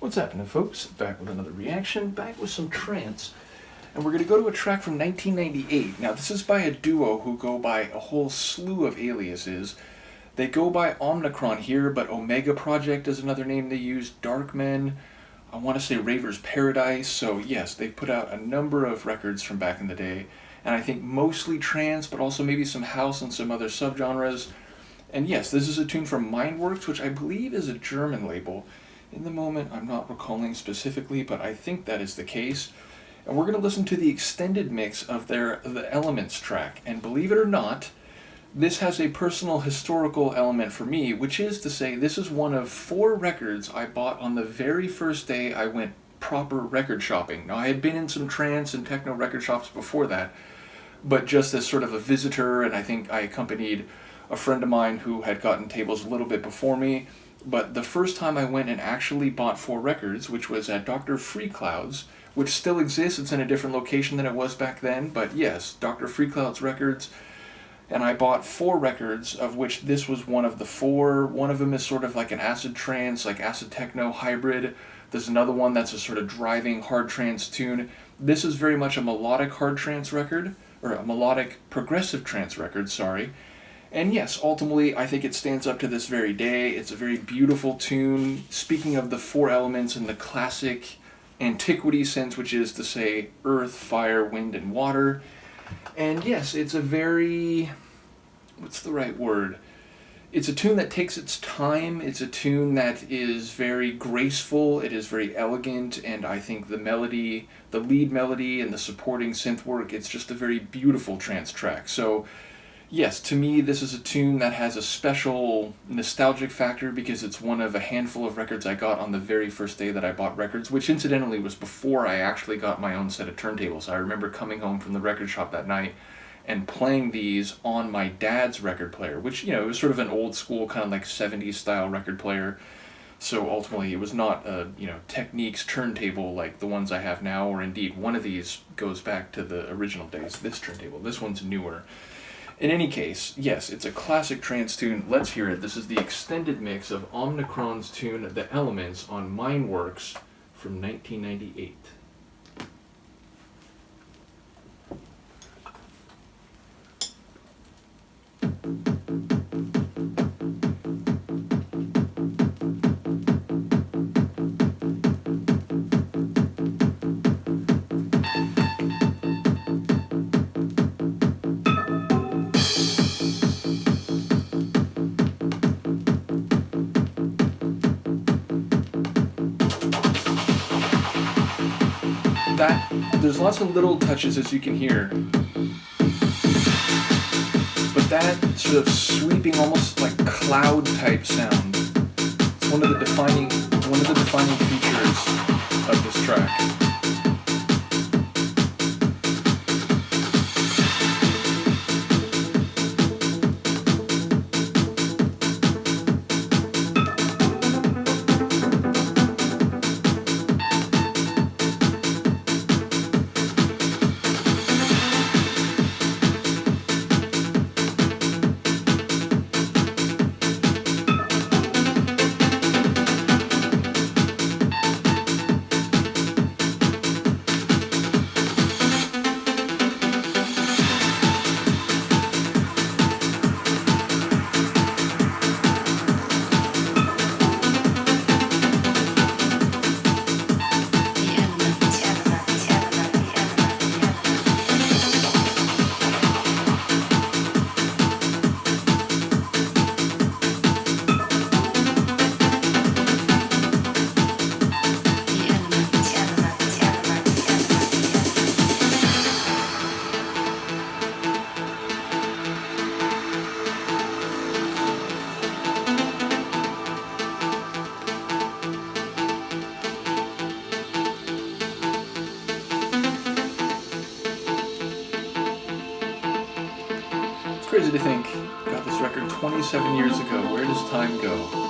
What's happening, folks? Back with another reaction, back with some trance. And we're going to go to a track from 1998. Now, this is by a duo who go by a whole slew of aliases. They go by Omnicron here, but Omega Project is another name they use, Darkmen, I want to say Raver's Paradise. So yes, they've put out a number of records from back in the day. And I think mostly trance, but also maybe some house and some other subgenres. And yes, this is a tune from Mindworks, which I believe is a German label. In the moment, I'm not recalling specifically, but I think that is the case. And we're going to listen to the extended mix of The Elements track. And believe it or not, this has a personal historical element for me, which is to say this is one of 4 records I bought on the very first day I went proper record shopping. Now, I had been in some trance and techno record shops before that, but just as sort of a visitor, and I think I accompanied a friend of mine who had gotten tables a little bit before me. But the first time I went and actually bought 4 records, which was at Dr. Freecloud's, which still exists. It's in a different location than it was back then, but yes, Dr. Freecloud's Records. And I bought 4 records, of which this was one of the 4. One of them is sort of like an acid trance, like acid techno hybrid. There's another one that's a sort of driving hard trance tune. This is very much a melodic hard trance record, or a melodic progressive trance record, sorry. And yes, ultimately, I think it stands up to this very day. It's a very beautiful tune. Speaking of the 4 elements in the classic antiquity sense, which is to say earth, fire, wind, and water. And yes, it's a very, what's the right word? It's a tune that takes its time. It's a tune that is very graceful. It is very elegant. And I think the melody, the lead melody and the supporting synth work, it's just a very beautiful trance track. So yes, to me, this is a tune that has a special nostalgic factor because it's one of a handful of records I got on the very first day that I bought records, which incidentally was before I actually got my own set of turntables. I remember coming home from the record shop that night and playing these on my dad's record player, which, you know, it was sort of an old school kind of like 70s style record player. So ultimately, it was not a, Techniques turntable like the ones I have now, or indeed one of these goes back to the original days, this turntable. This one's newer. In any case, yes, it's a classic trance tune. Let's hear it. This is the extended mix of Omnicron's tune The Elements on Mindworks from 1998. There's lots of little touches, as you can hear, but that sort of sweeping, almost like cloud type sound, it's one of the defining features of this track. Crazy to think, got this record 27 years ago. Where does time go?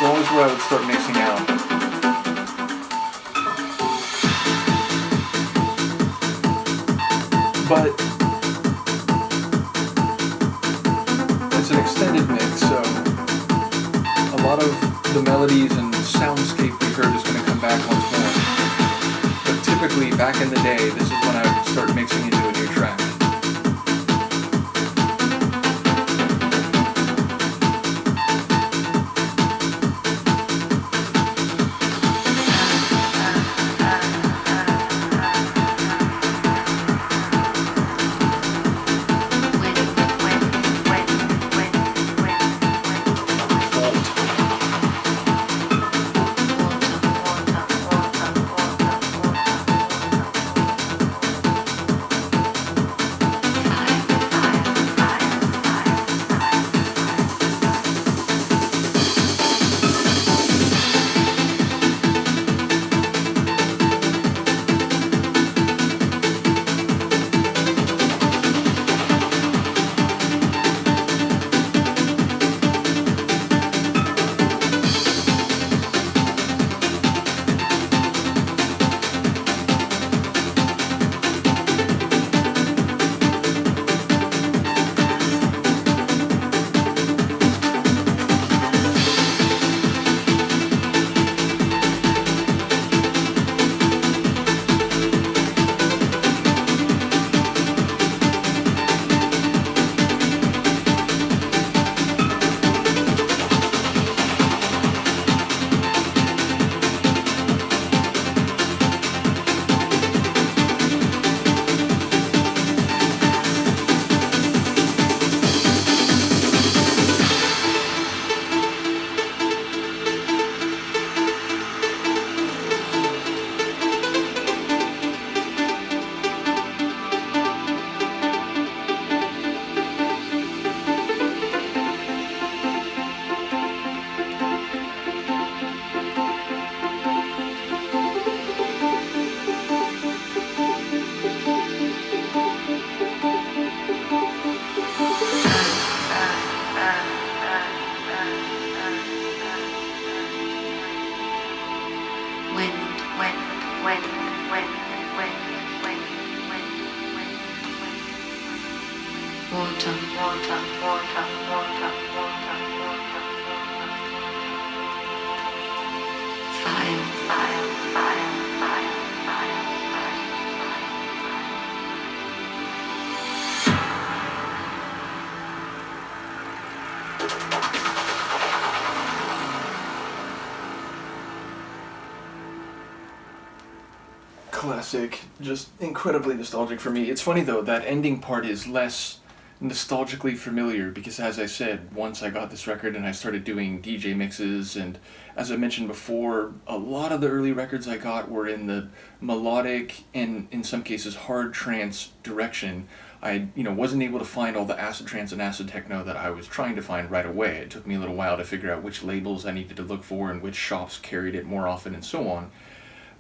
is always where I would start mixing out. But it's an extended mix, so a lot of the melodies and soundscape we heard is going to come back once more. But typically, back in the day, this is when I would start mixing into a new track. Classic, just incredibly nostalgic for me. It's funny though, that ending part is less nostalgically familiar because, as I said, once I got this record and I started doing DJ mixes, and as I mentioned before, a lot of the early records I got were in the melodic and in some cases hard trance direction. I wasn't able to find all the acid trance and acid techno that I was trying to find right away. It took me a little while to figure out which labels I needed to look for and which shops carried it more often and so on.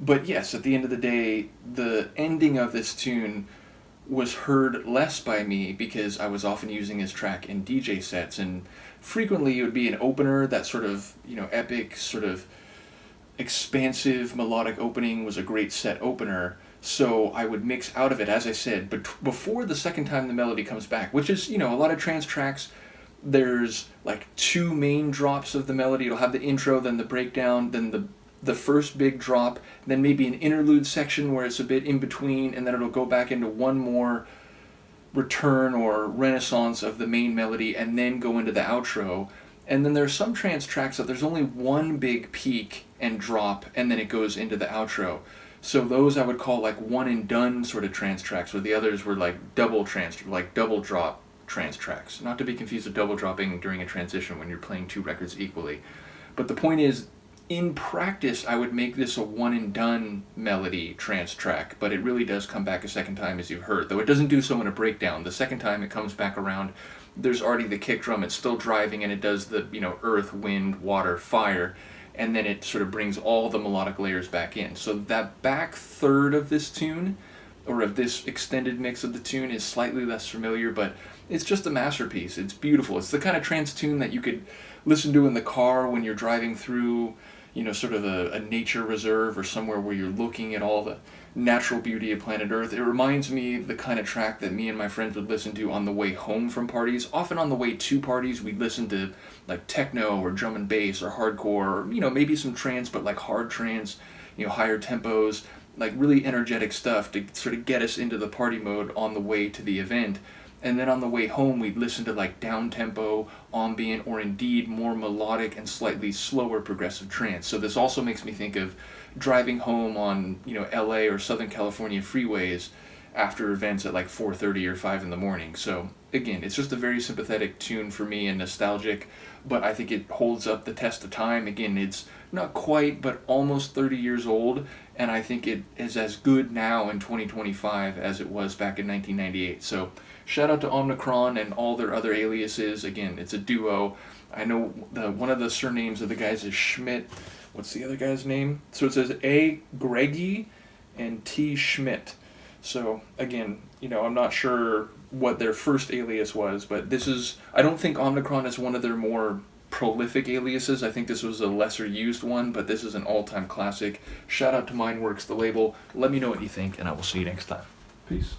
But yes, at the end of the day, the ending of this tune was heard less by me because I was often using this track in DJ sets, and frequently it would be an opener. That sort of, epic, sort of expansive melodic opening was a great set opener, so I would mix out of it, as I said, but before the second time the melody comes back, which is, a lot of trance tracks, there's like two main drops of the melody. It'll have the intro, then the breakdown, then the first big drop, then maybe an interlude section where it's a bit in between, and then it'll go back into one more return or renaissance of the main melody, and then go into the outro. And then there's some trance tracks that there's only one big peak and drop, and then it goes into the outro. So those I would call like one and done sort of trance tracks, where the others were like double drop trance tracks. Not to be confused with double dropping during a transition when you're playing two records equally. But the point is, in practice, I would make this a one and done melody trance track, but it really does come back a second time, as you've heard. Though it doesn't do so in a breakdown. The second time it comes back around, there's already the kick drum, it's still driving, and it does the, earth, wind, water, fire, and then it sort of brings all the melodic layers back in. So that back third of this tune or of this extended mix of the tune is slightly less familiar, but it's just a masterpiece. It's beautiful. It's the kind of trance tune that you could listen to in the car when you're driving through, sort of a nature reserve or somewhere where you're looking at all the natural beauty of planet Earth. It reminds me the kind of track that me and my friends would listen to on the way home from parties. Often on the way to parties, we'd listen to like techno or drum and bass or hardcore, or, maybe some trance, but like hard trance, higher tempos, like really energetic stuff to sort of get us into the party mode on the way to the event. And then on the way home, we'd listen to like down-tempo, ambient, or indeed more melodic and slightly slower progressive trance. So this also makes me think of driving home on, LA or Southern California freeways after events at like 4:30 or 5 in the morning. So again, it's just a very sympathetic tune for me and nostalgic, but I think it holds up the test of time. Again, it's not quite, but almost 30 years old, and I think it is as good now in 2025 as it was back in 1998. So shout out to Omnicron and all their other aliases. Again, it's a duo. I know one of the surnames of the guys is Schmidt. What's the other guy's name? So it says A. Greggy and T. Schmidt. So again, I'm not sure what their first alias was, but I don't think Omnicron is one of their more prolific aliases. I think this was a lesser used one, but this is an all-time classic. Shout out to Mindworks, the label. Let me know what you think, and I will see you next time. Peace.